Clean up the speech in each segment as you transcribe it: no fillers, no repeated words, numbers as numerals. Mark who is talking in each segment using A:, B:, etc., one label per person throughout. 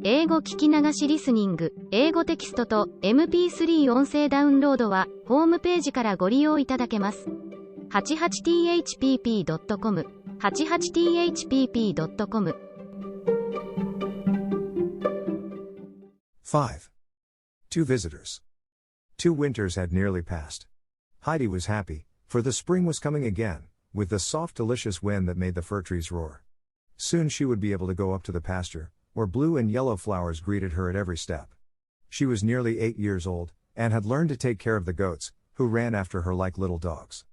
A: 英語聞き流しリスニング、英語テキストと MP3 音声ダウンロードはホームページからご利用いただけます。88thpp.com 88thpp.com
B: 5. Two visitors. 2 winters had nearly passed. Heidi was happy, for the spring was coming again, with the soft delicious wind that made the fir trees roar. Soon she would be able to go up to the pasture, where blue and yellow flowers greeted her at every step. She was nearly 8 years old, and had learned to take care of the goats, who ran after her like little dogs.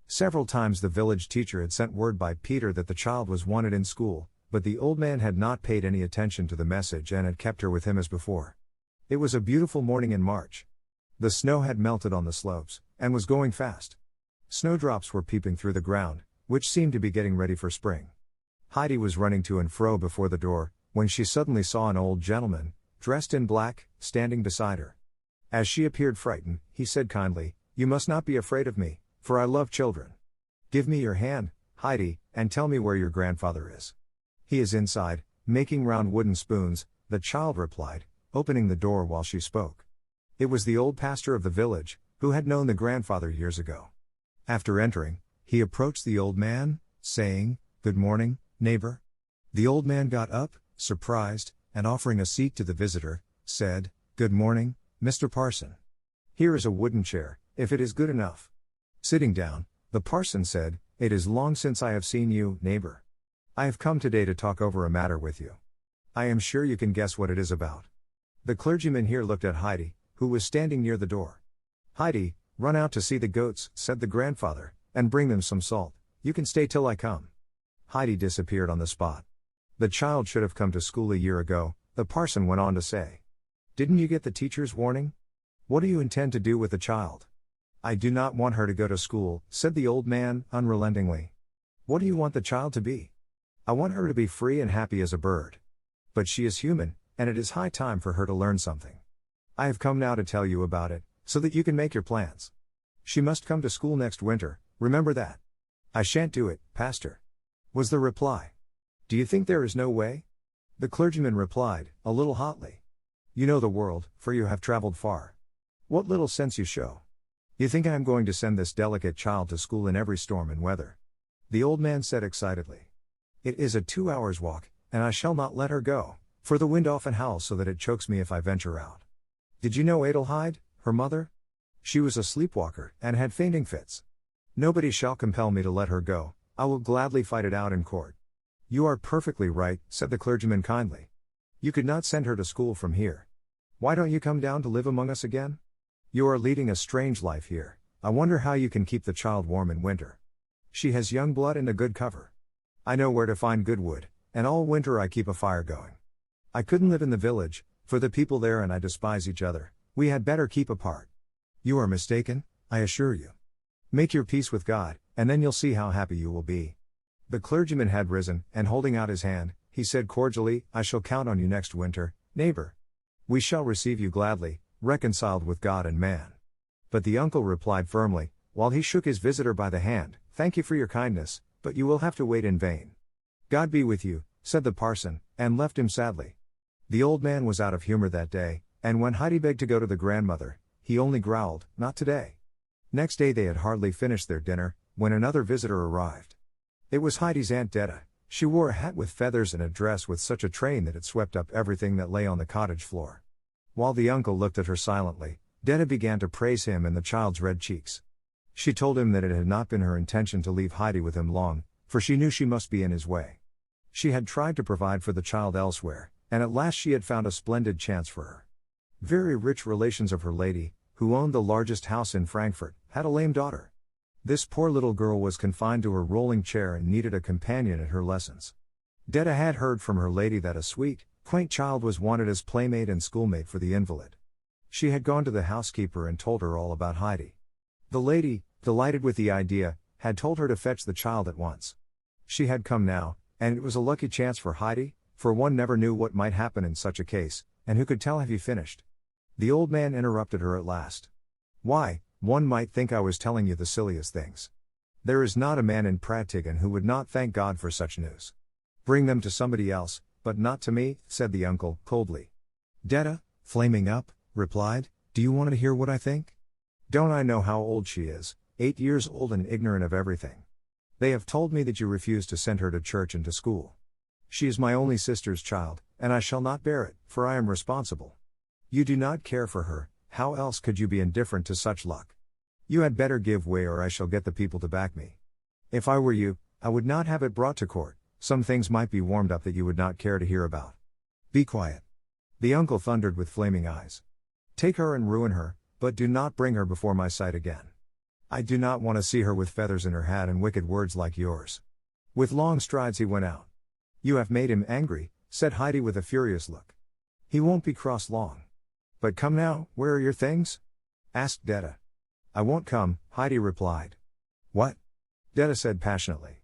B: Several times the village teacher had sent word by Peter that the child was wanted in school, but the old man had not paid any attention to the message and had kept her with him as before. It was a beautiful morning in March. The snow had melted on the slopes, and was going fast. Snowdrops were peeping through the ground, which seemed to be getting ready for spring. Heidi was running to and fro before the door, when she suddenly saw an old gentleman, dressed in black, standing beside her. As she appeared frightened, he said kindly, "You must not be afraid of me, for I love children. Give me your hand, Heidi, and tell me where your grandfather is." "He is inside, making round wooden spoons," the child replied, opening the door while she spoke. It was the old pastor of the village, who had known the grandfather years ago. After entering, he approached the old man, saying, "Good morning, neighbor." The old man got up, surprised, and offering a seat to the visitor, said, "Good morning, Mr. Parson. Here is a wooden chair, if it is good enough." Sitting down, the parson said, "It is long since I have seen you, neighbor. I have come today to talk over a matter with you. I am sure you can guess what it is about." The clergyman here looked at Heidi, who was standing near the door. "Heidi, run out to see the goats," said the grandfather, "and bring them some salt. You can stay till I come." Heidi disappeared on the spot. "The child should have come to school a year ago," the parson went on to say. "Didn't you get the teacher's warning? What do you intend to do with the child?" "I do not want her to go to school," said the old man, unrelentingly. "What do you want the child to be?" "I want her to be free and happy as a bird. But she is human, and it is high time for her to learn something. I have come now to tell you about it, so that you can make your plans. She must come to school next winter, remember that." "I shan't do it, pastor," was the reply. "Do you think there is no way?" The clergyman replied, a little hotly. "You know the world, for you have traveled far. What little sense you show. You think I am going to send this delicate child to school in every storm and weather?" The old man said excitedly. "It is a 2 hours' walk, and I shall not let her go, for the wind often howls so that it chokes me if I venture out. Did you know Adelheid, her mother? She was a sleepwalker, and had fainting fits. Nobody shall compel me to let her go, I will gladly fight it out in court." "You are perfectly right," said the clergyman kindly. "You could not send her to school from here. Why don't you come down to live among us again? You are leading a strange life here. I wonder how you can keep the child warm in winter. She has young blood and a good cover. I know where to find good wood, and all winter I keep a fire going. I couldn't live in the village, for the people there and I despise each other. We had better keep apart." "You are mistaken, I assure you. Make your peace with God, and then you'll see how happy you will be." The clergyman had risen, and holding out his hand, he said cordially, "I shall count on you next winter, neighbor. We shall receive you gladly, reconciled with God and man." But the uncle replied firmly, while he shook his visitor by the hand, "Thank you for your kindness, but you will have to wait in vain." "God be with you," said the parson, and left him sadly. The old man was out of humor that day, and when Heidi begged to go to the grandmother, he only growled, "Not today." Next day they had hardly finished their dinner, when another visitor arrived. It was Heidi's Aunt Detta. She wore a hat with feathers and a dress with such a train that it swept up everything that lay on the cottage floor. While the uncle looked at her silently, Detta began to praise him and the child's red cheeks. She told him that it had not been her intention to leave Heidi with him long, for she knew she must be in his way. She had tried to provide for the child elsewhere, and at last she had found a splendid chance for her. Very rich relations of her lady, who owned the largest house in Frankfurt, had a lame daughter. This poor little girl was confined to her rolling chair and needed a companion at her lessons. Detta had heard from her lady that a sweet, quaint child was wanted as playmate and schoolmate for the invalid. She had gone to the housekeeper and told her all about Heidi. The lady, delighted with the idea, had told her to fetch the child at once. She had come now, and it was a lucky chance for Heidi, for one never knew what might happen in such a case, and who could tell have you finished? The old man interrupted her at last. "Why, one might think I was telling you the silliest things. There is not a man in Prattingen who would not thank God for such news. Bring them to somebody else, but not to me, said the uncle, coldly. Detta, flaming up, replied, do you want to hear what I think? Don't I know how old she is, 8 years old and ignorant of everything? They have told me that you refuse to send her to church and to school. She is my only sister's child, and I shall not bear it, for I am responsible. You do not care for her, how else could you be indifferent to such luck? You had better give way or I shall get the people to back me. If I were you, I would not have it brought to court, some things might be warmed up that you would not care to hear about. Be quiet. The uncle thundered with flaming eyes. Take her and ruin her, but do not bring her before my sight again. I do not want to see her with feathers in her hat and wicked words like yours. With long strides he went out. You have made him angry, said Heidi with a furious look. He won't be cross long. But come now, where are your things? Asked Detta. I won't come, Heidi replied. What? Detta said passionately.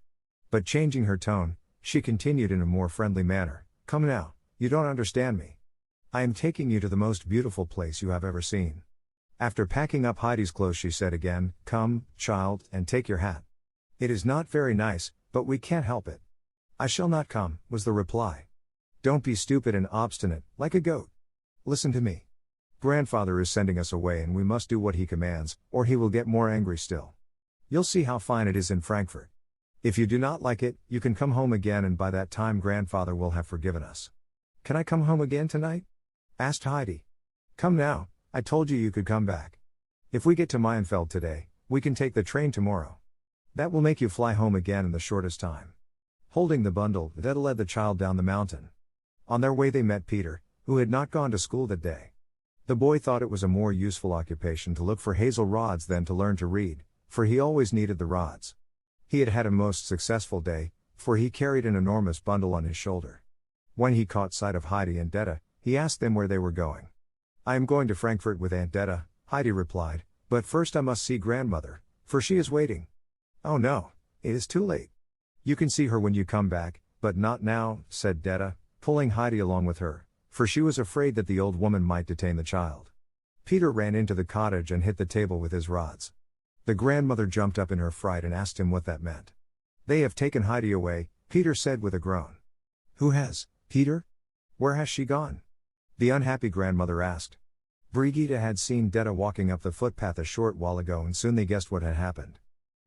B: But changing her tone, she continued in a more friendly manner, come now, you don't understand me. I am taking you to the most beautiful place you have ever seen. After packing up Heidi's clothes she said again, come, child, and take your hat. It is not very nice, but we can't help it. I shall not come, was the reply. Don't be stupid and obstinate, like a goat. Listen to me. Grandfather is sending us away and we must do what he commands, or he will get more angry still. You'll see how fine it is in Frankfurt. If you do not like it, you can come home again and by that time grandfather will have forgiven us. Can I come home again tonight? Asked Heidi. Come now, I told you you could come back. If we get to Meienfeld today, we can take the train tomorrow. That will make you fly home again in the shortest time. Holding the bundle, Detta led the child down the mountain. On their way they met Peter, who had not gone to school that day. The boy thought it was a more useful occupation to look for hazel rods than to learn to read, for he always needed the rods. He had had a most successful day, for he carried an enormous bundle on his shoulder. When he caught sight of Heidi and Detta, he asked them where they were going. I am going to Frankfurt with Aunt Detta, Heidi replied, but first I must see grandmother, for she is waiting. Oh no, it is too late. You can see her when you come back, but not now, said Detta, pulling Heidi along with her, for she was afraid that the old woman might detain the child. Peter ran into the cottage and hit the table with his rods. The grandmother jumped up in her fright and asked him what that meant. They have taken Heidi away, Peter said with a groan. Who has, Peter? Where has she gone? The unhappy grandmother asked. Brigitte had seen Detta walking up the footpath a short while ago and soon they guessed what had happened.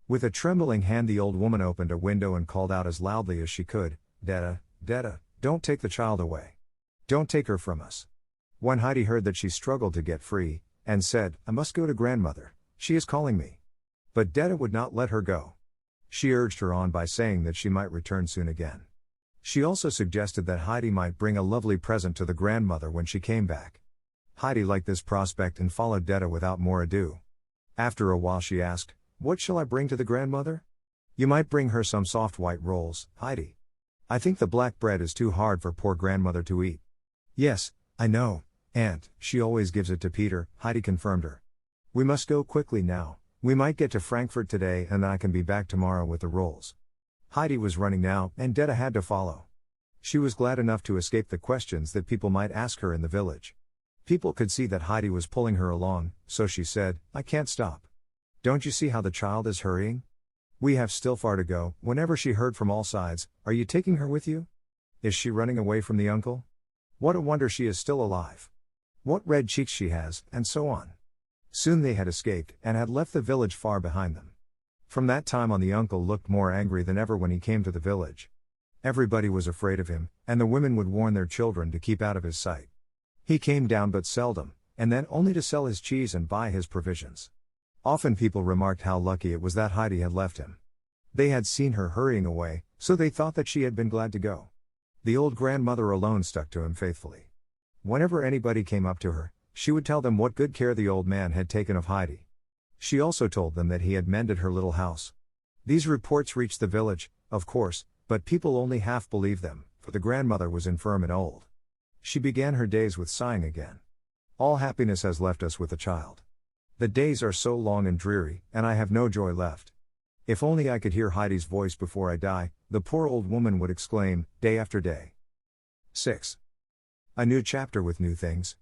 B: With a trembling hand the old woman opened a window and called out as loudly as she could, Detta, Detta, don't take the child away. Don't take her from us. When Heidi heard that she struggled to get free, and said, I must go to grandmother, she is calling me. But Detta would not let her go. She urged her on by saying that she might return soon again. She also suggested that Heidi might bring a lovely present to the grandmother when she came back. Heidi liked this prospect and followed Detta without more ado. After a while she asked, what shall I bring to the grandmother? You might bring her some soft white rolls, Heidi. I think the black bread is too hard for poor grandmother to eat. Yes, I know, Aunt, she always gives it to Peter, Heidi confirmed her. We must go quickly now, we might get to Frankfurt today and I can be back tomorrow with the rolls. Heidi was running now, and Detta had to follow. She was glad enough to escape the questions that people might ask her in the village. People could see that Heidi was pulling her along, so she said, I can't stop. Don't you see how the child is hurrying? We have still far to go. Whenever she heard from all sides, are you taking her with you? Is she running away from the uncle? What a wonder she is still alive. What red cheeks she has, and so on. Soon they had escaped, and had left the village far behind them. From that time on the uncle looked more angry than ever when he came to the village. Everybody was afraid of him, and the women would warn their children to keep out of his sight. He came down but seldom, and then only to sell his cheese and buy his provisions. Often people remarked how lucky it was that Heidi had left him. They had seen her hurrying away, so they thought that she had been glad to go. The old grandmother alone stuck to him faithfully. Whenever anybody came up to her, she would tell them what good care the old man had taken of Heidi. She also told them that he had mended her little house. These reports reached the village, of course, but people only half believed them, for the grandmother was infirm and old. She began her days with sighing again. All happiness has left us with the child. The days are so long and dreary, and I have no joy left. If only I could hear Heidi's voice before I die, the poor old woman would exclaim, day after day. 6. A new chapter with new things.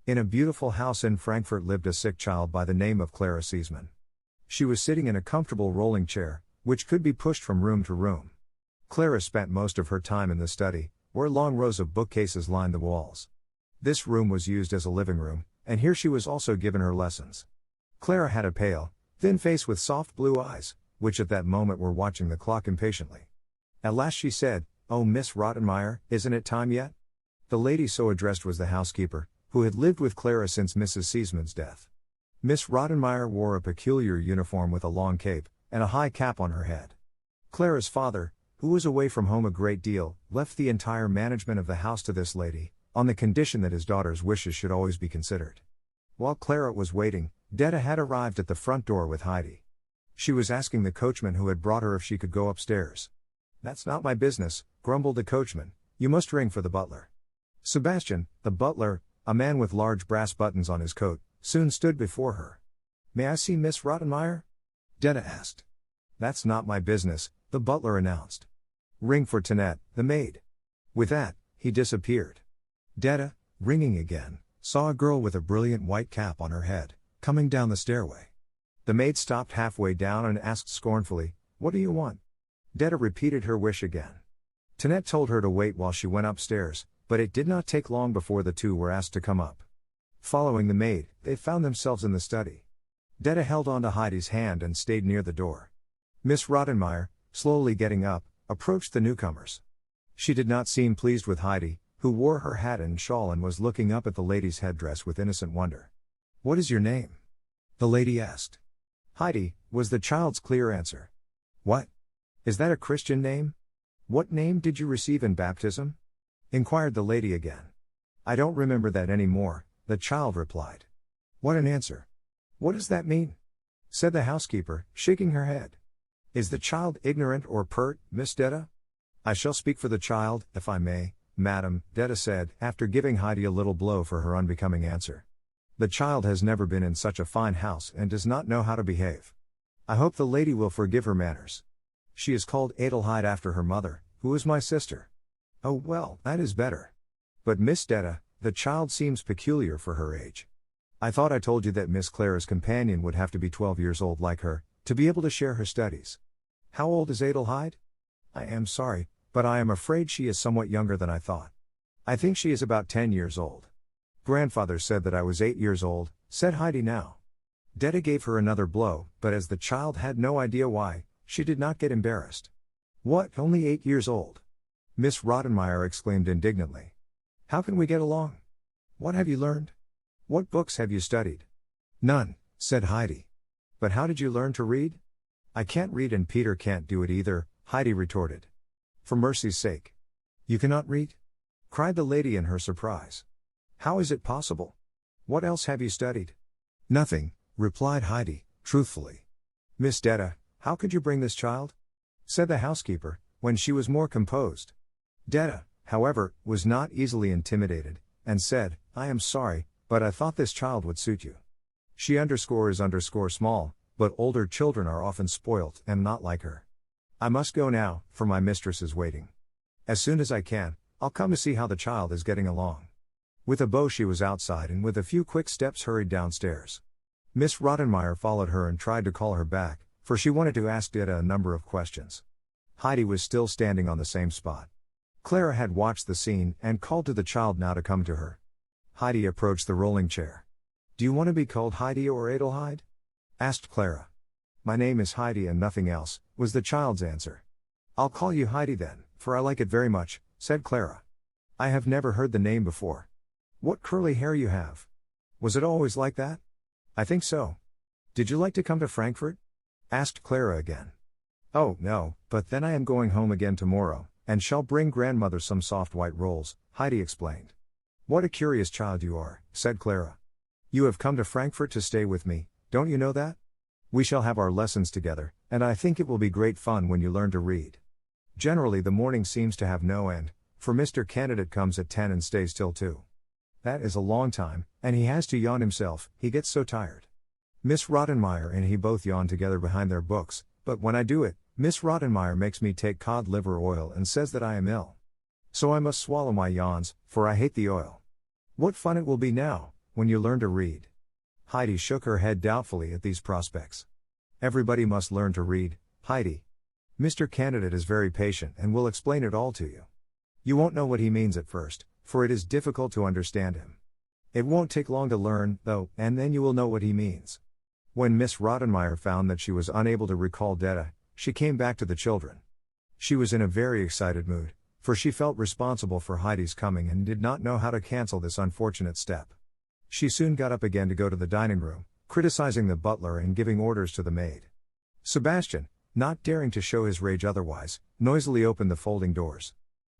B: In a beautiful house in Frankfurt lived a sick child by the name of Clara Seesman. She was sitting in a comfortable rolling chair, which could be pushed from room to room. Clara spent most of her time in the study, where long rows of bookcases lined the walls. This room was used as a living room, and here she was also given her lessons. Clara had a pale, thin face with soft blue eyes, which at that moment were watching the clock impatiently. At last she said, "Oh, Miss Rottenmeier, isn't it time yet?" The lady so addressed was the housekeeper, who had lived with Clara since Mrs. Seesman's death. Miss Rottenmeier wore a peculiar uniform with a long cape, and a high cap on her head. Clara's father, who was away from home a great deal, left the entire management of the house to this lady, on the condition that his daughter's wishes should always be considered. While Clara was waiting, Detta had arrived at the front door with Heidi. She was asking the coachman who had brought her if she could go upstairs. "That's not my business," grumbled the coachman. "You must ring for the butler." Sebastian, the butler, a man with large brass buttons on his coat, soon stood before her. "May I see Miss Rottenmeier?" Detta asked. "That's not my business," the butler announced. "Ring for Tinette, the maid." With that, he disappeared. Detta, ringing again, saw a girl with a brilliant white cap on her head, coming down the stairway. The maid stopped halfway down and asked scornfully, "What do you want?" Detta repeated her wish again. Tinette told her to wait while she went upstairs, but it did not take long before the two were asked to come up. Following the maid, they found themselves in the study. Detta held on to Heidi's hand and stayed near the door. Miss Rottenmeier, slowly getting up, approached the newcomers. She did not seem pleased with Heidi, who wore her hat and shawl and was looking up at the lady's headdress with innocent wonder. "What is your name?" the lady asked. "Heidi," was the child's clear answer. "What? Is that a Christian name? What name did you receive in baptism?" inquired the lady again. "I don't remember that anymore," the child replied. "What an answer! What does that mean?" said the housekeeper, shaking her head. "Is the child ignorant or pert, Miss Detta?" "I shall speak for the child, if I may, madam," Detta said, after giving Heidi a little blow for her unbecoming answer. "The child has never been in such a fine house and does not know how to behave. I hope the lady will forgive her manners. She is called Adelheid after her mother, who is my sister." "Oh well, that is better. But Miss Detta, the child seems peculiar for her age. I thought I told you that Miss Clara's companion would have to be 12 years old like her, to be able to share her studies. How old is Adelheid?" "I am sorry, but I am afraid she is somewhat younger than I thought. I think she is about 10 years old." "Grandfather said that I was 8 years old," said Heidi now. Detta gave her another blow, but as the child had no idea why, she did not get embarrassed. "What, only 8 years old?" Miss Rottenmeier exclaimed indignantly. "How can we get along? What have you learned? What books have you studied?" "None," said Heidi. "But how did you learn to read?" "I can't read and Peter can't do it either," Heidi retorted. "For mercy's sake. You cannot read?" cried the lady in her surprise. "How is it possible? What else have you studied?" "Nothing," replied Heidi, truthfully. "Miss Detta, how could you bring this child?" said the housekeeper, when she was more composed. Detta, however, was not easily intimidated, and said, "I am sorry, but I thought this child would suit you. She is small, but older children are often spoilt and not like her. I must go now, for my mistress is waiting. As soon as I can, I'll come to see how the child is getting along." With a bow she was outside and with a few quick steps hurried downstairs. Miss Rottenmeier followed her and tried to call her back, for she wanted to ask Detta a number of questions. Heidi was still standing on the same spot. Clara had watched the scene and called to the child now to come to her. Heidi approached the rolling chair. "Do you want to be called Heidi or Adelheid?" asked Clara. "My name is Heidi and nothing else," was the child's answer. "I'll call you Heidi then, for I like it very much," said Clara. "I have never heard the name before. What curly hair you have. Was it always like that?" "I think so. Did you like to come to Frankfurt?" asked Clara again. "Oh, no, but then I am going home again tomorrow, and shall bring grandmother some soft white rolls," Heidi explained. "What a curious child you are," said Clara. "You have come to Frankfurt to stay with me, don't you know that? We shall have our lessons together, and I think it will be great fun when you learn to read. Generally the morning seems to have no end, for Mr. Candidate comes at 10 and stays till 2. That is a long time, and he has to yawn himself, he gets so tired. Miss Rottenmeier and he both yawn together behind their books, but when I do it, Miss Rottenmeier makes me take cod liver oil and says that I am ill. So I must swallow my yawns, for I hate the oil. What fun it will be now, when you learn to read." Heidi shook her head doubtfully at these prospects. "Everybody must learn to read, Heidi. Mr. Candidate is very patient and will explain it all to you. You won't know what he means at first, for it is difficult to understand him. It won't take long to learn, though, and then you will know what he means. When Miss Rottenmeier found that she was unable to recall data, she came back to the children. She was in a very excited mood, for she felt responsible for Heidi's coming and did not know how to cancel this unfortunate step. She soon got up again to go to the dining room, criticizing the butler and giving orders to the maid. Sebastian, not daring to show his rage otherwise, noisily opened the folding doors.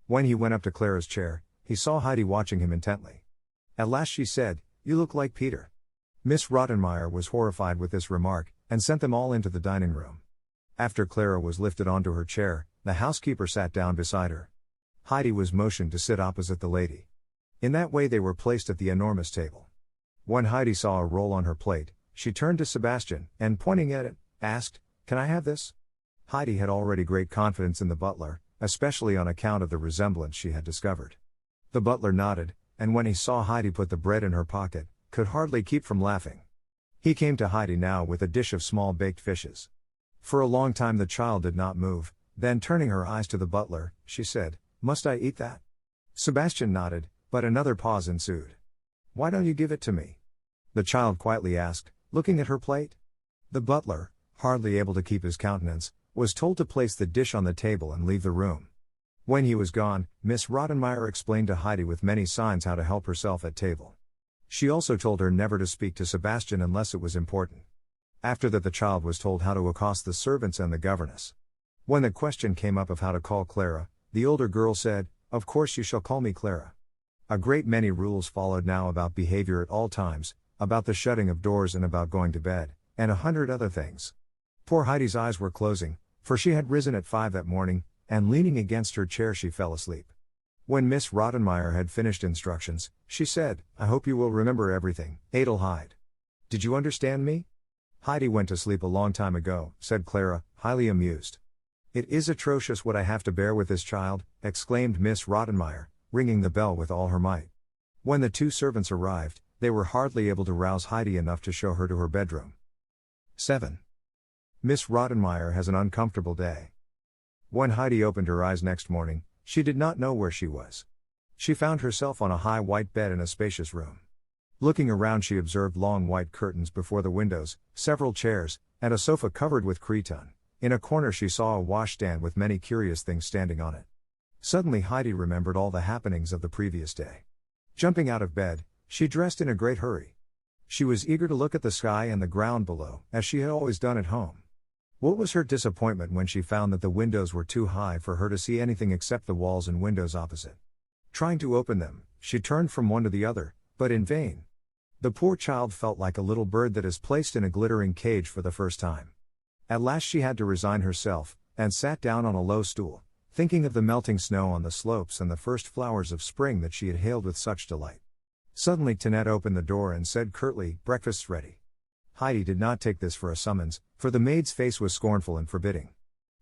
B: When he went up to Clara's chair, he saw Heidi watching him intently. At last she said, "You look like Peter." Miss Rottenmeier was horrified with this remark, and sent them all into the dining room. After Clara was lifted onto her chair, the housekeeper sat down beside her. Heidi was motioned to sit opposite the lady. In that way they were placed at the enormous table. When Heidi saw a roll on her plate, she turned to Sebastian, and pointing at it, asked, "Can I have this?" Heidi had already great confidence in the butler, especially on account of the resemblance she had discovered. The butler nodded, and when he saw Heidi put the bread in her pocket, could hardly keep from laughing. He came to Heidi now with a dish of small baked fishes. For a long time the child did not move, then turning her eyes to the butler, she said, "Must I eat that?" Sebastian nodded, but another pause ensued. "Why don't you give it to me?" the child quietly asked, looking at her plate. The butler, hardly able to keep his countenance, was told to place the dish on the table and leave the room. When he was gone, Miss Rottenmeier explained to Heidi with many signs how to help herself at table. She also told her never to speak to Sebastian unless it was important. After that the child was told how to accost the servants and the governess. When the question came up of how to call Clara, the older girl said, "Of course you shall call me Clara." A great many rules followed now about behavior at all times, about the shutting of doors and about going to bed, and 100 other things. Poor Heidi's eyes were closing, for she had risen at 5 that morning, and leaning against her chair she fell asleep. When Miss Rottenmeier had finished instructions, she said, "I hope you will remember everything, Adelheid. Did you understand me?" "Heidi went to sleep a long time ago," said Clara, highly amused. "It is atrocious what I have to bear with this child," exclaimed Miss Rottenmeier, ringing the bell with all her might. When the 2 servants arrived, they were hardly able to rouse Heidi enough to show her to her bedroom. 7. Miss Rottenmeier has an uncomfortable day. When Heidi opened her eyes next morning, she did not know where she was. She found herself on a high white bed in a spacious room. Looking around she observed long white curtains before the windows, several chairs, and a sofa covered with cretonne. In a corner she saw a washstand with many curious things standing on it. Suddenly Heidi remembered all the happenings of the previous day. Jumping out of bed, she dressed in a great hurry. She was eager to look at the sky and the ground below, as she had always done at home. What was her disappointment when she found that the windows were too high for her to see anything except the walls and windows opposite. Trying to open them, she turned from one to the other, but in vain. The poor child felt like a little bird that is placed in a glittering cage for the first time. At last she had to resign herself, and sat down on a low stool, thinking of the melting snow on the slopes and the first flowers of spring that she had hailed with such delight. Suddenly Tinette opened the door and said curtly, "Breakfast's ready." Heidi did not take this for a summons, for the maid's face was scornful and forbidding.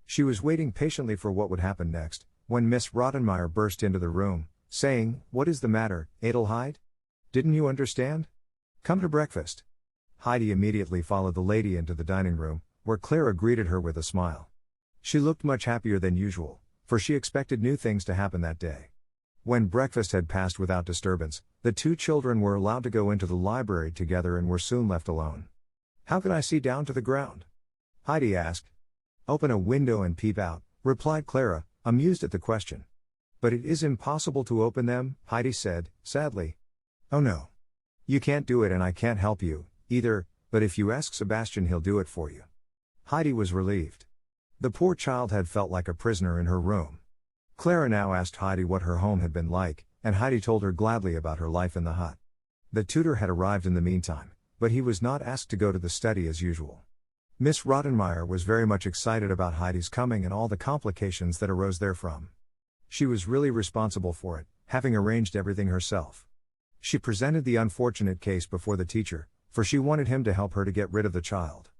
B: She was waiting patiently for what would happen next, when Miss Rottenmeier burst into the room, saying, "What is the matter, Adelheid? Didn't you understand? Come to breakfast." Heidi immediately followed the lady into the dining room, where Clara greeted her with a smile. She looked much happier than usual, for she expected new things to happen that day. When breakfast had passed without disturbance, the 2 children were allowed to go into the library together and were soon left alone. "How can I see down to the ground?" Heidi asked. "Open a window and peep out," replied Clara, amused at the question. "But it is impossible to open them," Heidi said, sadly. "Oh no. You can't do it and I can't help you, either, but if you ask Sebastian he'll do it for you." Heidi was relieved. The poor child had felt like a prisoner in her room. Clara now asked Heidi what her home had been like, and Heidi told her gladly about her life in the hut. The tutor had arrived in the meantime, but he was not asked to go to the study as usual. Miss Rottenmeier was very much excited about Heidi's coming and all the complications that arose therefrom. She was really responsible for it, having arranged everything herself. She presented the unfortunate case before the teacher, for she wanted him to help her to get rid of the child.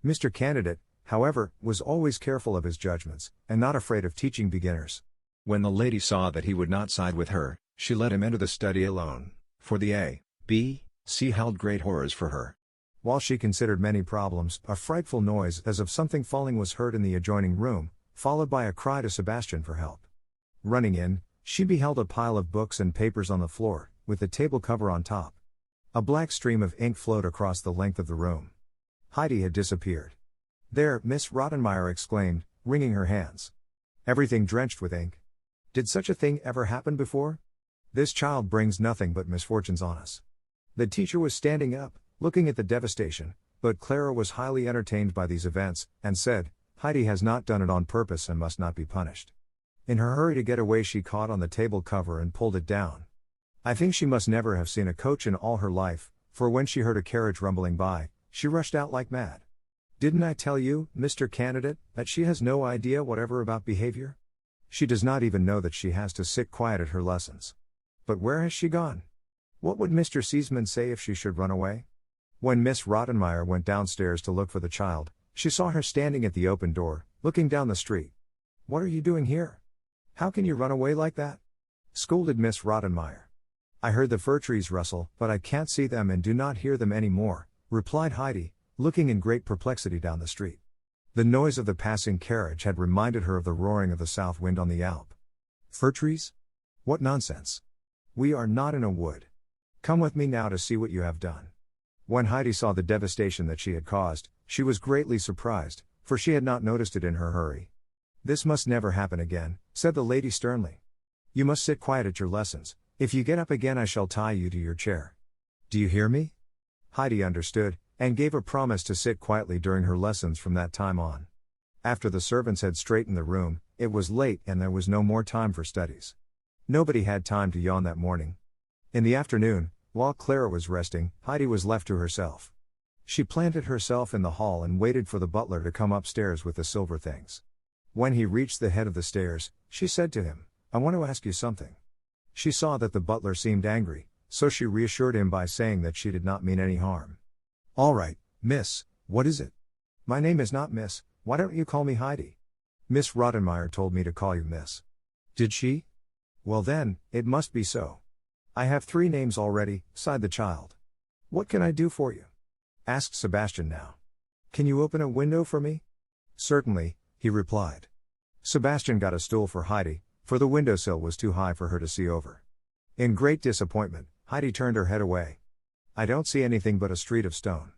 B: Mr. Candidate, however, was always careful of his judgments, and not afraid of teaching beginners. When the lady saw that he would not side with her, she let him enter the study alone, for the A.B.C. held great horrors for her. While she considered many problems, a frightful noise as of something falling was heard in the adjoining room, followed by a cry to Sebastian for help. Running in, She beheld a pile of books and papers on the floor, with the table cover on top. A black stream of ink flowed across the length of the room. Heidi had disappeared. "There," Miss Rottenmeier exclaimed, wringing her hands. "Everything drenched with ink. Did such a thing ever happen before? This child brings nothing but misfortunes on us." The teacher was standing up, looking at the devastation, but Clara was highly entertained by these events, and said, "Heidi has not done it on purpose and must not be punished." In her hurry to get away, she caught on the table cover and pulled it down. I think she must never have seen a coach in all her life, for when she heard a carriage rumbling by, she rushed out like mad. "Didn't I tell you, Mr. Candidate, that she has no idea whatever about behavior? She does not even know that she has to sit quiet at her lessons. But where has she gone? What would Mr. Seesman say if she should run away?" When Miss Rottenmeier went downstairs to look for the child, she saw her standing at the open door, looking down the street. "What are you doing here? How can you run away like that?" scolded Miss Rottenmeier. "I heard the fir trees rustle, but I can't see them and do not hear them any more," replied Heidi, looking in great perplexity down the street. The noise of the passing carriage had reminded her of the roaring of the south wind on the Alp. "Fir trees? What nonsense! We are not in a wood. Come with me now to see what you have done." When Heidi saw the devastation that she had caused, she was greatly surprised, for she had not noticed it in her hurry. "This must never happen again," said the lady sternly. "You must sit quiet at your lessons. If you get up again, I shall tie you to your chair. Do you hear me?" Heidi understood, and gave a promise to sit quietly during her lessons from that time on. After the servants had straightened the room, it was late and there was no more time for studies. Nobody had time to yawn that morning. In the afternoon, while Clara was resting, Heidi was left to herself. She planted herself in the hall and waited for the butler to come upstairs with the silver things. When he reached the head of the stairs, she said to him, "I want to ask you something." She saw that the butler seemed angry, so she reassured him by saying that she did not mean any harm. "All right, miss, what is it?" "My name is not Miss, why don't you call me Heidi?" "Miss Rottenmeier told me to call you Miss." "Did she? Well then, it must be so. I have 3 names already," sighed the child. "What can I do for you?" asked Sebastian now. "Can you open a window for me?" "Certainly," he replied. Sebastian got a stool for Heidi, for the windowsill was too high for her to see over. In great disappointment, Heidi turned her head away. "I don't see anything but a street of stone.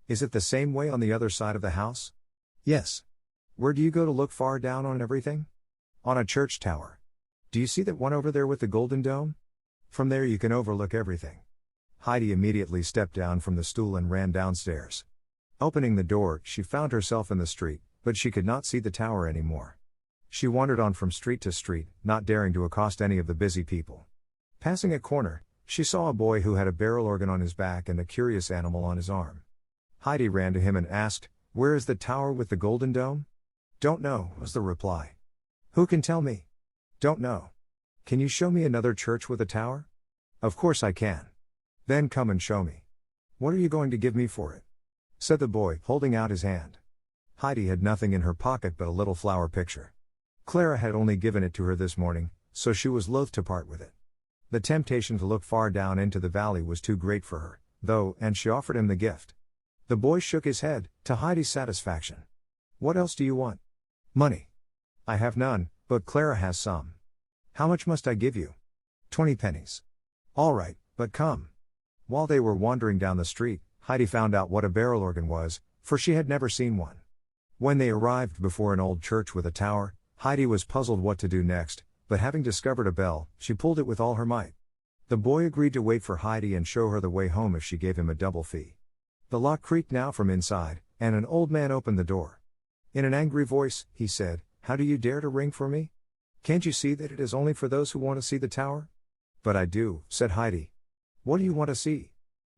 B: Is it the same way on the other side of the house?" "Yes." "Where do you go to look far down on everything?" "On a church tower. Do you see that one over there with the golden dome? From there you can overlook everything." Heidi immediately stepped down from the stool and ran downstairs. Opening the door, she found herself in the street, but she could not see the tower anymore. She wandered on from street to street, not daring to accost any of the busy people. Passing a corner, she saw a boy who had a barrel organ on his back and a curious animal on his arm. Heidi ran to him and asked, "Where is the tower with the golden dome?" "Don't know," was the reply. "Who can tell me?" "Don't know." "Can you show me another church with a tower?" "Of course I can." "Then come and show me." "What are you going to give me for it?" said the boy, holding out his hand. Heidi had nothing in her pocket but a little flower picture. Clara had only given it to her this morning, so she was loath to part with it. The temptation to look far down into the valley was too great for her, though, and she offered him the gift. The boy shook his head, to Heidi's satisfaction. "What else do you want?" "Money." "I have none, but Clara has some." "How much must I give you?" 20 pennies. "All right, but come." While they were wandering down the street, Heidi found out what a barrel organ was, for she had never seen one. When they arrived before an old church with a tower, Heidi was puzzled what to do next, but having discovered a bell, she pulled it with all her might. The boy agreed to wait for Heidi and show her the way home if she gave him a double fee. The lock creaked now from inside, and an old man opened the door. In an angry voice, he said, "How do you dare to ring for me? Can't you see that it is only for those who want to see the tower?" "But I do," said Heidi. "What do you want to see?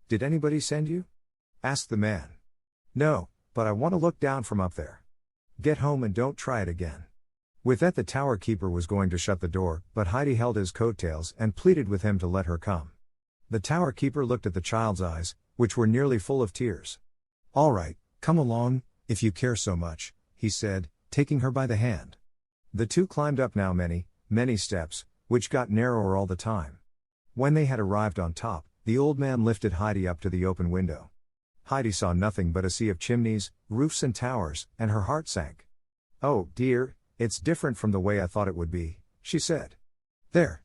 B: Did anybody send you?" asked the man. "No, but I want to look down from up there." "Get home and don't try it again." With that the tower keeper was going to shut the door, but Heidi held his coattails and pleaded with him to let her come. The tower keeper looked at the child's eyes, which were nearly full of tears. "All right, come along, if you care so much," he said, taking her by the hand. The two climbed up now many, many steps, which got narrower all the time. When they had arrived on top, the old man lifted Heidi up to the open window. Heidi saw nothing but a sea of chimneys, roofs and towers, and her heart sank. "Oh, dear, it's different from the way I thought it would be," she said. There.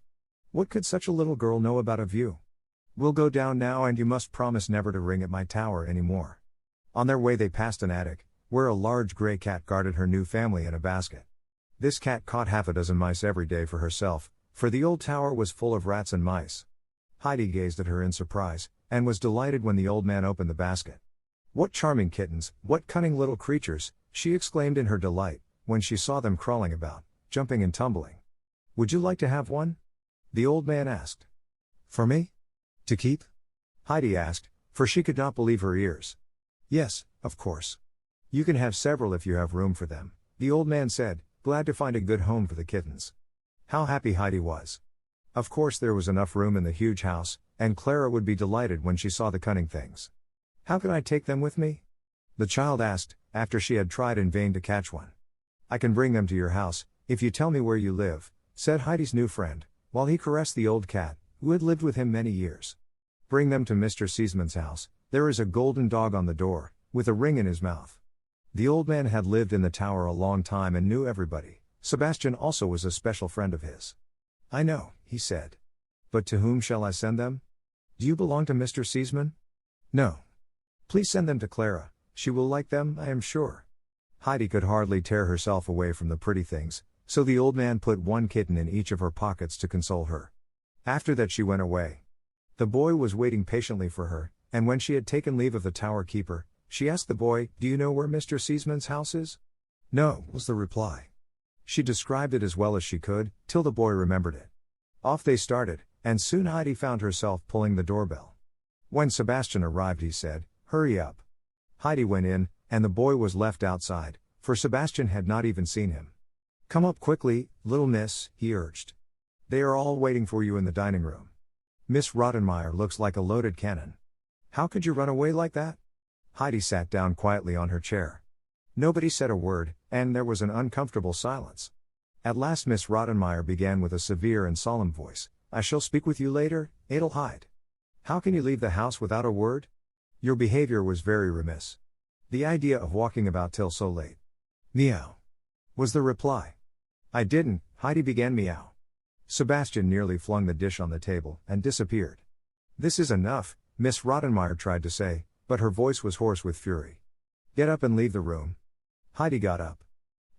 B: What could such a little girl know about a view? We'll go down now and you must promise never to ring at my tower anymore. On their way they passed an attic, where a large gray cat guarded her new family in a basket. This cat caught half a dozen mice every day for herself, for the old tower was full of rats and mice. Heidi gazed at her in surprise, and was delighted when the old man opened the basket. What charming kittens, what cunning little creatures, she exclaimed in her delight, when she saw them crawling about, jumping and tumbling. Would you like to have one? The old man asked. For me? To keep? Heidi asked, for she could not believe her ears. Yes, of course. You can have several if you have room for them, the old man said, glad to find a good home for the kittens. How happy Heidi was. Of course there was enough room in the huge house, and Clara would be delighted when she saw the cunning things. How can I take them with me? The child asked, after she had tried in vain to catch one. I can bring them to your house, if you tell me where you live, said Heidi's new friend, while he caressed the old cat, who had lived with him many years. Bring them to Mr. Seesman's house, there is a golden dog on the door, with a ring in his mouth. The old man had lived in the tower a long time and knew everybody. Sebastian also was a special friend of his. I know, he said. But to whom shall I send them? Do you belong to Mr. Seesman? No. Please send them to Clara, she will like them, I am sure. Heidi could hardly tear herself away from the pretty things, so the old man put one kitten in each of her pockets to console her. After that she went away. The boy was waiting patiently for her, and when she had taken leave of the tower keeper, she asked the boy, Do you know where Mr. Seesman's house is? No, was the reply. She described it as well as she could, till the boy remembered it. Off they started, and soon Heidi found herself pulling the doorbell. When Sebastian arrived he said, Hurry up. Heidi went in, and the boy was left outside, for Sebastian had not even seen him. Come up quickly, little miss, he urged. They are all waiting for you in the dining room. Miss Rottenmeier looks like a loaded cannon. How could you run away like that? Heidi sat down quietly on her chair. Nobody said a word, and there was an uncomfortable silence. At last Miss Rottenmeier began with a severe and solemn voice, I shall speak with you later, Adelheid. How can you leave the house without a word? Your behavior was very remiss. The idea of walking about till so late. Meow. Was the reply. I didn't, Heidi began meow. Sebastian nearly flung the dish on the table, and disappeared. This is enough, Miss Rottenmeier tried to say, but her voice was hoarse with fury. Get up and leave the room. Heidi got up.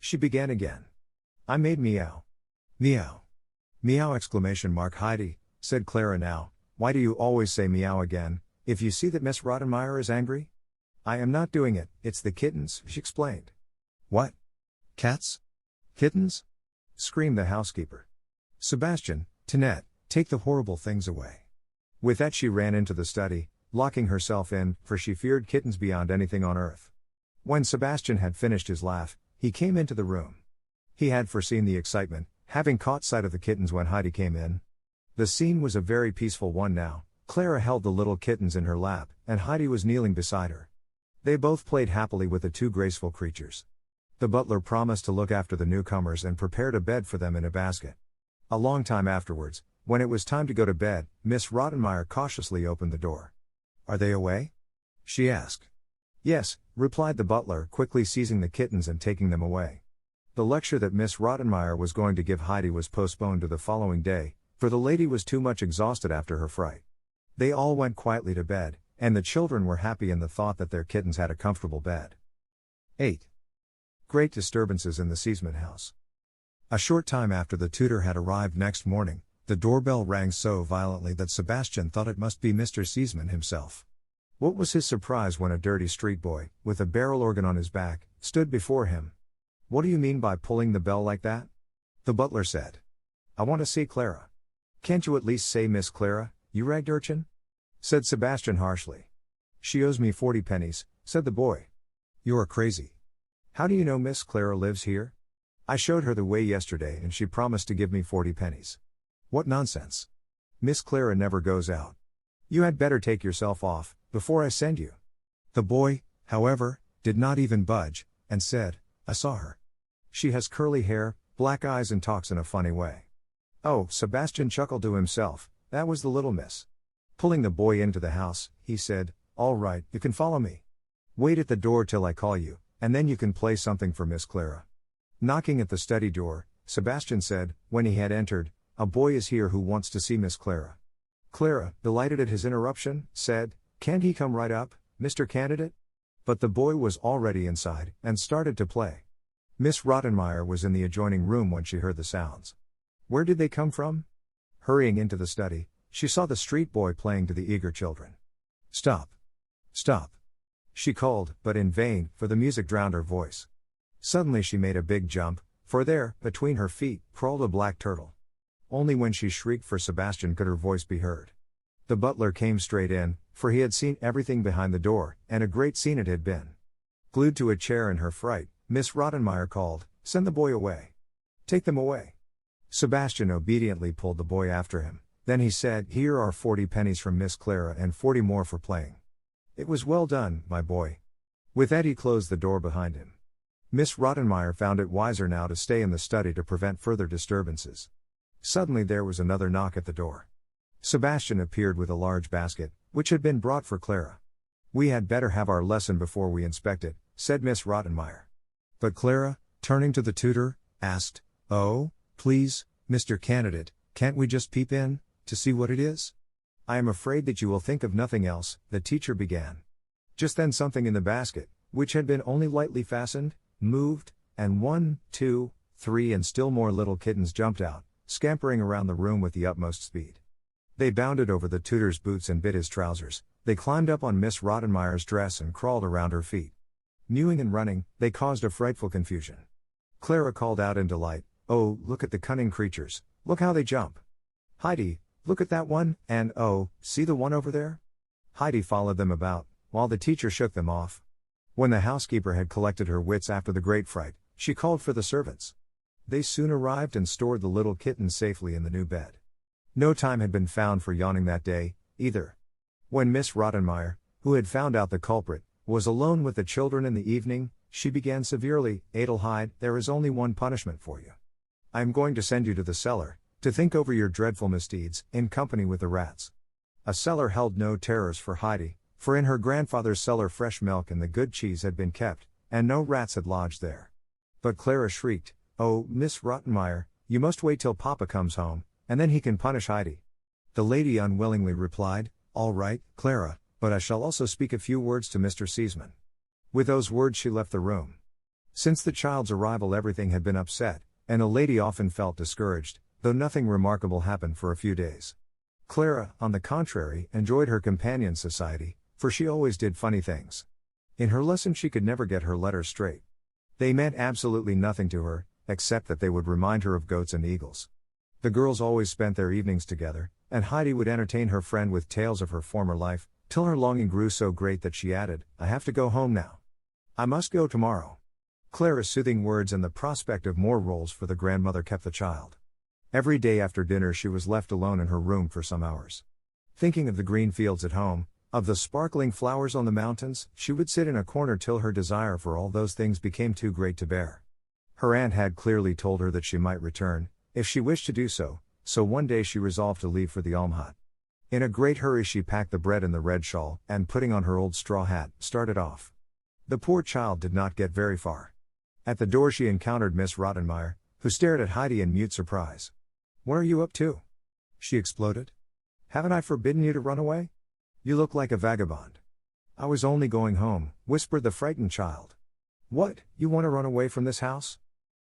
B: She began again. I made meow. Meow. Meow exclamation mark Heidi, said Clara now, why do you always say meow again, if you see that Miss Rottenmeier is angry? I am not doing it, it's the kittens, she explained. What? Cats? Kittens? Screamed the housekeeper. Sebastian, Tinette, take the horrible things away. With that she ran into the study, locking herself in, for she feared kittens beyond anything on earth. When Sebastian had finished his laugh, he came into the room. He had foreseen the excitement, having caught sight of the kittens when Heidi came in. The scene was a very peaceful one now. Clara held the little kittens in her lap, and Heidi was kneeling beside her. They both played happily with the two graceful creatures. The butler promised to look after the newcomers and prepared a bed for them in a basket. A long time afterwards, when it was time to go to bed, Miss Rottenmeier cautiously opened the door. Are they away? She asked. Yes, replied the butler, quickly seizing the kittens and taking them away. The lecture that Miss Rottenmeier was going to give Heidi was postponed to the following day, for the lady was too much exhausted after her fright. They all went quietly to bed, and the children were happy in the thought that their kittens had a comfortable bed. 8. Great disturbances in the Seesman house. A short time after the tutor had arrived next morning, the doorbell rang so violently that Sebastian thought it must be Mr. Seesman himself. What was his surprise when a dirty street boy, with a barrel organ on his back, stood before him. What do you mean by pulling the bell like that? The butler said. I want to see Clara. Can't you at least say Miss Clara, you ragged urchin? Said Sebastian harshly. She owes me 40 pennies, said the boy. You're crazy. How do you know Miss Clara lives here? I showed her the way yesterday and she promised to give me 40 pennies. What nonsense. Miss Clara never goes out. You had better take yourself off, before I send you. The boy, however, did not even budge, and said, I saw her. She has curly hair, black eyes and talks in a funny way. Oh, Sebastian chuckled to himself, that was the little miss. Pulling the boy into the house, he said, all right, you can follow me. Wait at the door till I call you, and then you can play something for Miss Clara. Knocking at the study door, Sebastian said, when he had entered, "A boy is here who wants to see Miss Clara." Clara, delighted at his interruption, said, "Can't he come right up, Mr. Candidate?" But the boy was already inside, and started to play. Miss Rottenmeier was in the adjoining room when she heard the sounds. Where did they come from? Hurrying into the study, she saw the street boy playing to the eager children. "Stop! Stop!" she called, but in vain, for the music drowned her voice. Suddenly she made a big jump, for there, between her feet, crawled a black turtle. Only when she shrieked for Sebastian could her voice be heard. The butler came straight in, for he had seen everything behind the door, and a great scene it had been. Glued to a chair in her fright, Miss Rottenmeier called, "Send the boy away. Take them away." Sebastian obediently pulled the boy after him. Then he said, "Here are 40 pennies from Miss Clara and 40 more for playing. It was well done, my boy." With that he closed the door behind him. Miss Rottenmeier found it wiser now to stay in the study to prevent further disturbances. Suddenly there was another knock at the door. Sebastian appeared with a large basket, which had been brought for Clara. "We had better have our lesson before we inspect it," said Miss Rottenmeier. But Clara, turning to the tutor, asked, "Oh, please, Mr. Candidate, can't we just peep in, to see what it is?" "I am afraid that you will think of nothing else," the teacher began. Just then something in the basket, which had been only lightly fastened, moved, and 1, 2, 3 and still more little kittens jumped out, scampering around the room with the utmost speed. They bounded over the tutor's boots and bit his trousers, they climbed up on Miss Rottenmeier's dress and crawled around her feet. Mewing and running, they caused a frightful confusion. Clara called out in delight, "Oh, look at the cunning creatures, look how they jump. Heidi, look at that one, and oh, see the one over there?" Heidi followed them about, while the teacher shook them off. When the housekeeper had collected her wits after the great fright, she called for the servants. They soon arrived and stored the little kittens safely in the new bed. No time had been found for yawning that day, either. When Miss Rottenmeier, who had found out the culprit, was alone with the children in the evening, she began severely, "Adelheid, there is only one punishment for you. I am going to send you to the cellar, to think over your dreadful misdeeds, in company with the rats." A cellar held no terrors for Heidi, for in her grandfather's cellar fresh milk and the good cheese had been kept, and no rats had lodged there. But Clara shrieked, "Oh, Miss Rottenmeier, you must wait till Papa comes home, and then he can punish Heidi." The lady unwillingly replied, "All right, Clara, but I shall also speak a few words to Mr. Seesman." With those words she left the room. Since the child's arrival everything had been upset, and the lady often felt discouraged, though nothing remarkable happened for a few days. Clara, on the contrary, enjoyed her companion's society, for she always did funny things. In her lesson she could never get her letters straight. They meant absolutely nothing to her, except that they would remind her of goats and eagles. The girls always spent their evenings together, and Heidi would entertain her friend with tales of her former life, till her longing grew so great that she added, "I have to go home now. I must go tomorrow." Clara's soothing words and the prospect of more rolls for the grandmother kept the child. Every day after dinner she was left alone in her room for some hours. Thinking of the green fields at home, of the sparkling flowers on the mountains, she would sit in a corner till her desire for all those things became too great to bear. Her aunt had clearly told her that she might return, if she wished to do so, so one day she resolved to leave for the alm hut. In a great hurry she packed the bread in the red shawl, and putting on her old straw hat, started off. The poor child did not get very far. At the door she encountered Miss Rottenmeier, who stared at Heidi in mute surprise. "What are you up to?" she exploded. "Haven't I forbidden you to run away? You look like a vagabond." "I was only going home," whispered the frightened child. "What, you want to run away from this house?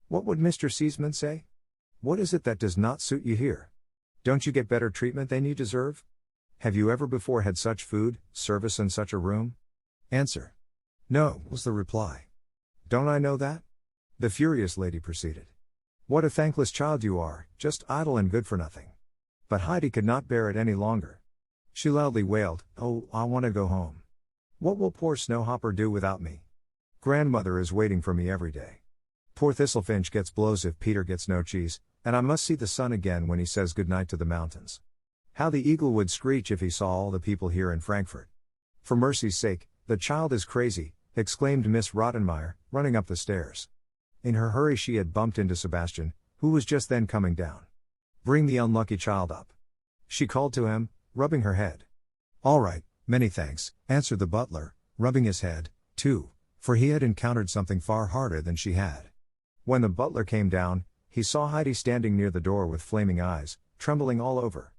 B: What would Mr. Seesman say? What is it that does not suit you here? Don't you get better treatment than you deserve? Have you ever before had such food, service and such a room?" "Answer." "No," was the reply. "Don't I know that?" The furious lady proceeded. "What a thankless child you are, just idle and good for nothing." But Heidi could not bear it any longer. She loudly wailed, "Oh, I want to go home. What will poor Snowhopper do without me? Grandmother is waiting for me every day. Poor Thistlefinch gets blows if Peter gets no cheese, and I must see the sun again when he says good night to the mountains. How the eagle would screech if he saw all the people here in Frankfurt. For mercy's sake, the child is crazy," exclaimed Miss Rottenmeier, running up the stairs. In her hurry she had bumped into Sebastian, who was just then coming down. "Bring the unlucky child up," she called to him, rubbing her head. "All right, many thanks," answered the butler, rubbing his head, too, for he had encountered something far harder than she had. When the butler came down, he saw Heidi standing near the door with flaming eyes, trembling all over.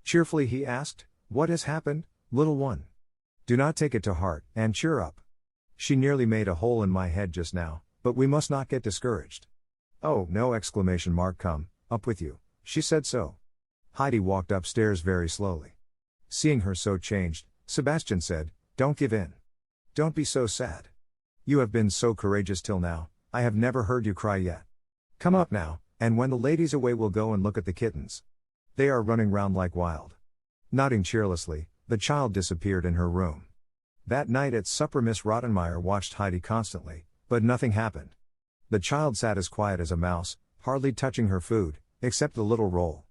B: Cheerfully he asked, "What has happened, little one? Do not take it to heart, and cheer up. She nearly made a hole in my head just now, but we must not get discouraged." "Oh, no!" "Come, up with you," she said so. Heidi walked upstairs very slowly. Seeing her so changed, Sebastian said, "Don't give in. Don't be so sad. You have been so courageous till now, I have never heard you cry yet. Come up now, and when the lady's away we'll go and look at the kittens. They are running round like wild." Nodding cheerlessly, the child disappeared in her room. That night at supper Miss Rottenmeier watched Heidi constantly, but nothing happened. The child sat as quiet as a mouse, hardly touching her food, except a little roll.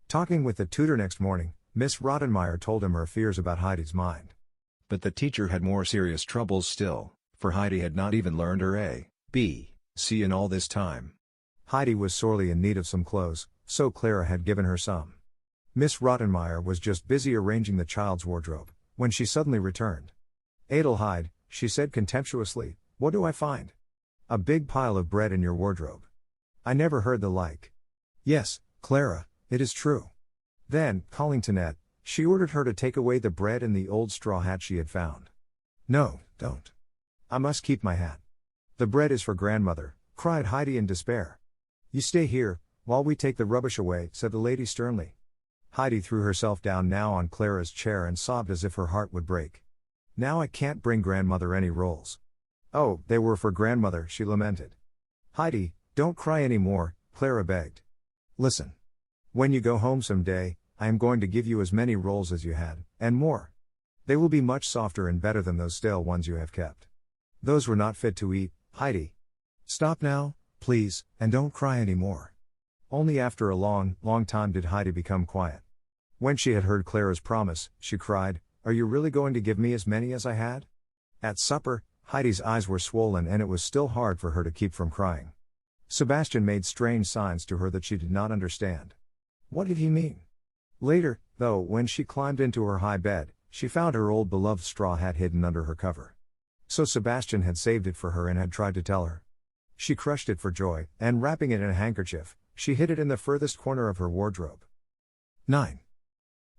B: Talking with the tutor next morning, Miss Rottenmeier told him her fears about Heidi's mind. But the teacher had more serious troubles still, for Heidi had not even learned her A, B, C in all this time. Heidi was sorely in need of some clothes, so Clara had given her some. Miss Rottenmeier was just busy arranging the child's wardrobe, when she suddenly returned. "Adelheid," she said contemptuously, "what do I find? A big pile of bread in your wardrobe. I never heard the like." "Yes, Clara, it is true." Then, calling Tinette, she ordered her to take away the bread and the old straw hat she had found. "No, don't. I must keep my hat. The bread is for grandmother," cried Heidi in despair. "You stay here, while we take the rubbish away," said the lady sternly. Heidi threw herself down now on Clara's chair and sobbed as if her heart would break. "Now I can't bring grandmother any rolls." "Oh, they were for grandmother," she lamented. "Heidi, don't cry any more," Clara begged. "Listen. When you go home some day, I am going to give you as many rolls as you had, and more. They will be much softer and better than those stale ones you have kept. Those were not fit to eat, Heidi. Stop now, please, and don't cry any more." Only after a long, long time did Heidi become quiet. When she had heard Clara's promise, she cried, "Are you really going to give me as many as I had?" At supper, Heidi's eyes were swollen and it was still hard for her to keep from crying. Sebastian made strange signs to her that she did not understand. What did he mean? Later, though, when she climbed into her high bed, she found her old beloved straw hat hidden under her cover. So Sebastian had saved it for her and had tried to tell her. She crushed it for joy, and wrapping it in a handkerchief, she hid it in the furthest corner of her wardrobe. 9.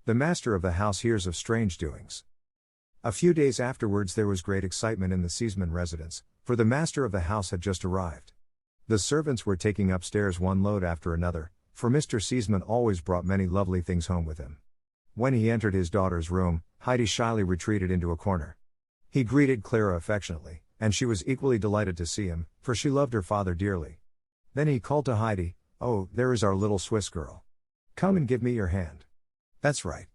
B: The master of the house hears of strange doings. A few days afterwards there was great excitement in the Seesman residence, for the master of the house had just arrived. The servants were taking upstairs one load after another, for Mr. Seesman always brought many lovely things home with him. When he entered his daughter's room, Heidi shyly retreated into a corner. He greeted Clara affectionately, and she was equally delighted to see him, for she loved her father dearly. Then he called to Heidi, "Oh, there is our little Swiss girl. Come and give me your hand. That's right.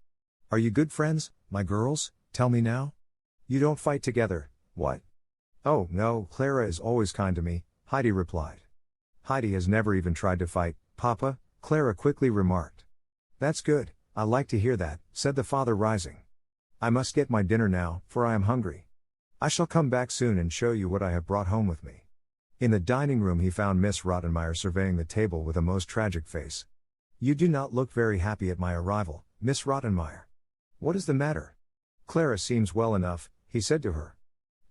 B: Are you good friends, my girls? Tell me now. You don't fight together, what?" "Oh, no, Clara is always kind to me," Heidi replied. "Heidi has never even tried to fight, Papa," Clara quickly remarked. "That's good, I like to hear that," said the father rising. "I must get my dinner now, for I am hungry. I shall come back soon and show you what I have brought home with me." In the dining room he found Miss Rottenmeier surveying the table with a most tragic face. "You do not look very happy at my arrival, Miss Rottenmeier. What is the matter?" "Clara seems well enough," he said to her.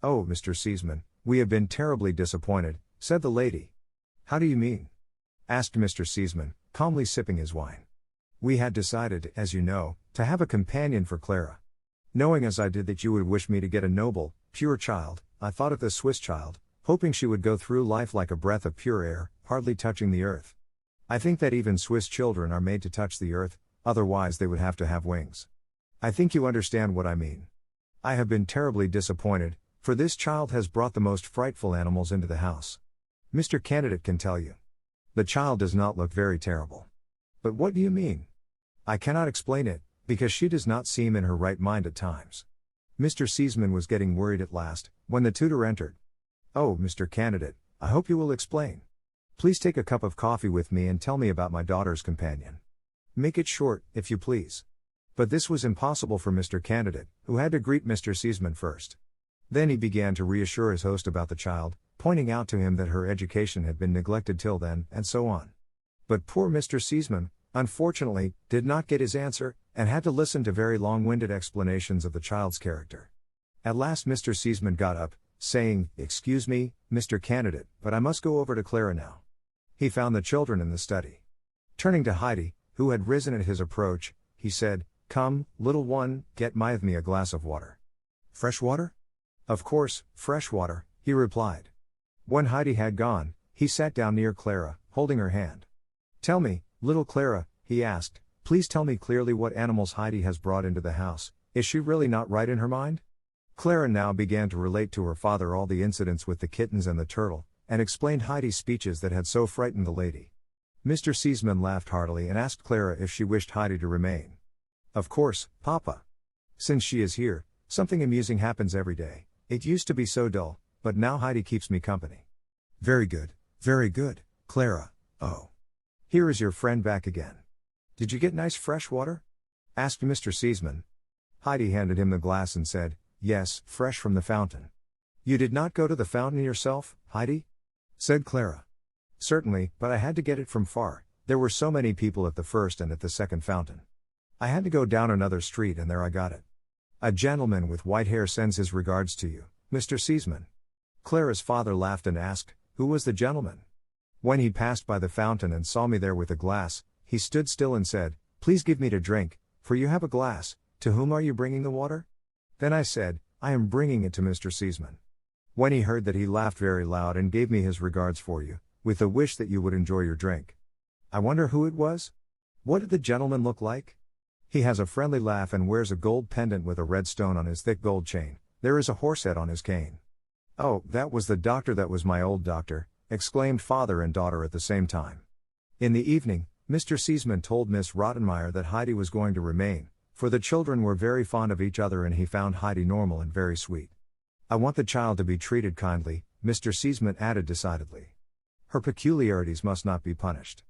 B: "Oh, Mr. Seesman, we have been terribly disappointed," said the lady. "How do you mean?" asked Mr. Seesman, calmly sipping his wine. "We had decided, as you know, to have a companion for Clara. Knowing as I did that you would wish me to get a noble, pure child, I thought of the Swiss child, hoping she would go through life like a breath of pure air, hardly touching the earth. I think that even Swiss children are made to touch the earth, otherwise they would have to have wings. I think you understand what I mean. I have been terribly disappointed, for this child has brought the most frightful animals into the house. Mr. Candidate can tell you. The child does not look very terrible." "But what do you mean?" "I cannot explain it, because she does not seem in her right mind at times." Mr. Seesman was getting worried at last, when the tutor entered. "Oh, Mr. Candidate, I hope you will explain. Please take a cup of coffee with me and tell me about my daughter's companion. Make it short, if you please." But this was impossible for Mr. Candidate, who had to greet Mr. Seesman first. Then he began to reassure his host about the child, pointing out to him that her education had been neglected till then, and so on. But poor Mr. Seesman, unfortunately, did not get his answer, and had to listen to very long-winded explanations of the child's character. At last Mr. Seesman got up, saying, "Excuse me, Mr. Candidate, but I must go over to Clara now." He found the children in the study. Turning to Heidi, who who had risen at his approach, he said, "Come, little one, get me a glass of water." "Fresh water?" "Of course, fresh water," he replied. When Heidi had gone, he sat down near Clara, holding her hand. "Tell me, little Clara," he asked, "please tell me clearly what animals Heidi has brought into the house. Is she really not right in her mind?" Clara now began to relate to her father all the incidents with the kittens and the turtle, and explained Heidi's speeches that had so frightened the lady. Mr. Seaman laughed heartily and asked Clara if she wished Heidi to remain. "Of course, Papa. Since she is here, something amusing happens every day. It used to be so dull, but now Heidi keeps me company." Very good, Clara. "Oh. Here is your friend back again. Did you get nice fresh water?" asked Mr. Seaman. Heidi handed him the glass and said, "Yes, fresh from the fountain." "You did not go to the fountain yourself, Heidi?" said Clara. "Certainly, but I had to get it from far. There were so many people at the first and at the second fountain. I had to go down another street and there I got it. A gentleman with white hair sends his regards to you, Mr. Seaman." Clara's father laughed and asked, "Who was the gentleman?" "When he passed by the fountain and saw me there with a glass, he stood still and said, 'Please give me to drink, for you have a glass. To whom are you bringing the water?' Then I said, 'I am bringing it to Mr. Seaman.' When he heard that, he laughed very loud and gave me his regards for you, with the wish that you would enjoy your drink. I wonder who it was? What did the gentleman look like? He has a friendly laugh and wears a gold pendant with a red stone on his thick gold chain. There is a horse head on his cane." "Oh, that was the doctor, that was my old doctor," exclaimed father and daughter at the same time. In the evening, Mr. Seaman told Miss Rottenmeier that Heidi was going to remain, for the children were very fond of each other and he found Heidi normal and very sweet. "I want the child to be treated kindly," Mr. Seaman added decidedly. "Her peculiarities must not be punished.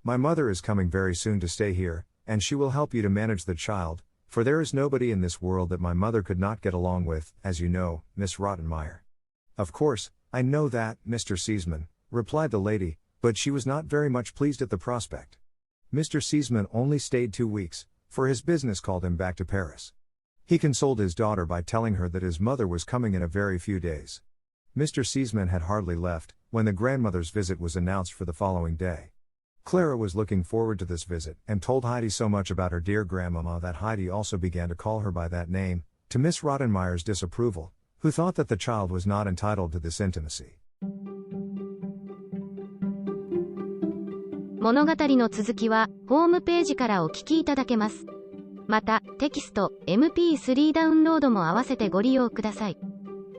B: My mother is coming very soon to stay here, and she will help you to manage the child, for there is nobody in this world that my mother could not get along with, as you know, Miss Rottenmeier." "Of course, I know that, Mr. Seaman," replied the lady, but she was not very much pleased at the prospect. Mr. Seaman only stayed 2 weeks, for his business called him back to Paris. He consoled his daughter by telling her that his mother was coming in a very few days. Mr. Seaman had hardly left, when the grandmother's visit was announced for the following day. Clara was looking forward to this visit, and told Heidi so much about her dear grandmama that Heidi also began to call her by that name, to Miss Rottenmeier's disapproval, who thought that the child was not entitled to this intimacy.
A: 物語の続きはホームページからお聞きいただけます。また、テキスト、MP3 ダウンロードも合わせてご利用ください。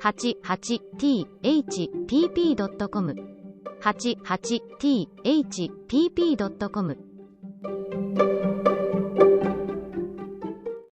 A: 88thpp.com 88thpp.com